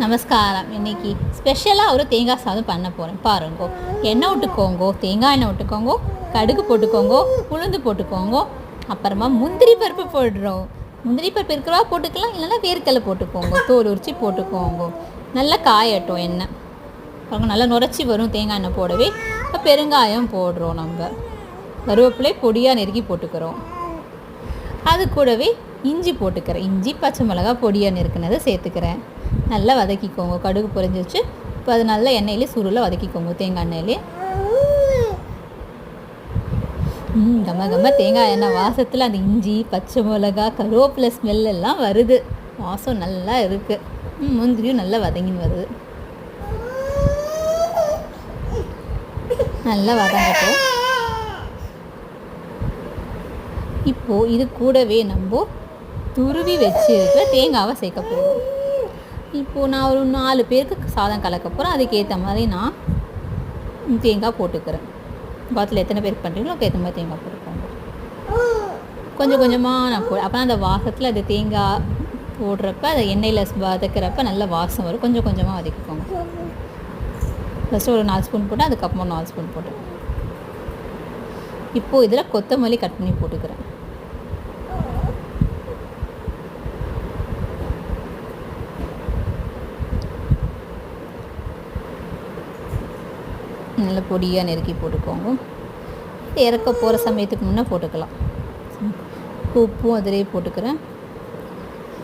நமஸ்காரம். இன்றைக்கி ஸ்பெஷலாக ஒரு தேங்காய் சாதம் பண்ண போகிறேன். பாருங்கோ, எண்ணெய் விட்டுக்கோங்கோ, தேங்காய் எண்ணெய் விட்டுக்கோங்கோ, கடுகு போட்டுக்கோங்கோ, உளுந்து போட்டுக்கோங்கோ, அப்புறமா முந்திரி பருப்பு போடுறோம். முந்திரி பருப்பு இருக்கிறவா போட்டுக்கலாம், இல்லைன்னா வேர்க்கடலை போட்டுக்கோங்க, தோல் உரிச்சி போட்டுக்கோங்க. நல்லா காயட்டும் எண்ணெய். பாருங்க, நல்லா நுரைச்சி வரும் தேங்காய் எண்ணெய் போடவே. இப்போ பெருங்காயம் போடுறோம். நம்ம கருவேப்பிலை பொடியாக நெருக்கி போட்டுக்கிறோம். அது கூடவே இஞ்சி போட்டுக்கிறேன். இஞ்சி பச்சை மிளகா பொடியாக நெருக்கினதை சேர்த்துக்கிறேன். நல்லா வதக்கிக்கோங்க. கடுகு பொரிஞ்சிச்சு. இப்போ அது நல்லா எண்ணெயிலே சுருளை வதக்கிக்கோங்க, தேங்காய் எண்ணெயிலே. கம்ம தேங்காய் எண்ணெய் வாசத்தில் அந்த இஞ்சி பச்சை மிளகா கருவேப்பிலை ஸ்மெல் எல்லாம் வருது. வாசம் நல்லா இருக்குது. முந்திரியும் நல்லா வதங்கின்னு வருது. நல்லா வதங்கட்டும். இப்போது இது கூடவே நம்ம துருவி வச்சுருக்க தேங்காவை சேர்க்க போகிறோம். இப்போது நான் ஒரு 4 பேருக்கு சாதம் கலக்க போகிறேன். அதுக்கேற்ற மாதிரி நான் தேங்காய் போட்டுக்கிறேன். பாத்தில் எத்தனை பேருக்கு பண்ணுறீங்களோ அதுக்கு ஏற்ற மாதிரி தேங்காய் போட்டுக்கோங்க. கொஞ்சம் கொஞ்சமாக நான் அப்போ அந்த வாசத்தில் அது தேங்காய் போடுறப்ப அதை எண்ணெயில் வதக்கிறப்ப நல்ல வாசம் வரும். கொஞ்சம் கொஞ்சமாக வதக்கிக்கோங்க. ஃபஸ்ட்டு ஒரு 4 ஸ்பூன் போட்டு அதுக்கப்புறமா 4 ஸ்பூன் போட்டு. இப்போது இதில் கொத்தமல்லி கட் பண்ணி போட்டுக்கிறேன். நல்ல பொடியாக நெருக்கி போட்டுக்கோங்க. இறக்க போகிற சமயத்துக்கு முன்னே போட்டுக்கலாம். உப்பும் அதிலே போட்டுக்கிறேன்.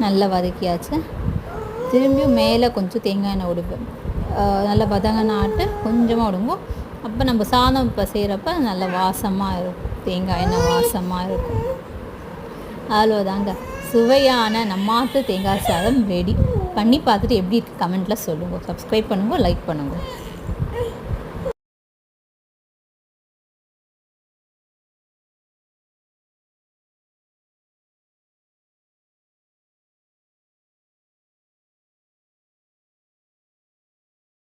நல்லா வதக்கியாச்சு. திரும்பியும் மேலே கொஞ்சம் தேங்காய் எண்ணெய் விடுவேன். நல்லா வதங்கின ஆட்டு கொஞ்சமாக விடுங்க. அப்போ நம்ம சாதம் இப்போ செய்கிறப்ப நல்ல வாசமாக இருக்கும். தேங்காய் எண்ணெய் வாசமாக இருக்கும். அவ்வளோதாங்க, சுவையான நம்மாத்து தேங்காய் சாதம் ரெடி. பண்ணி பார்த்துட்டு எப்படி இருக்குது கமெண்ட்டில் சொல்லுங்கள். சப்ஸ்கிரைப் பண்ணுங்கள், லைக் பண்ணுங்கள்.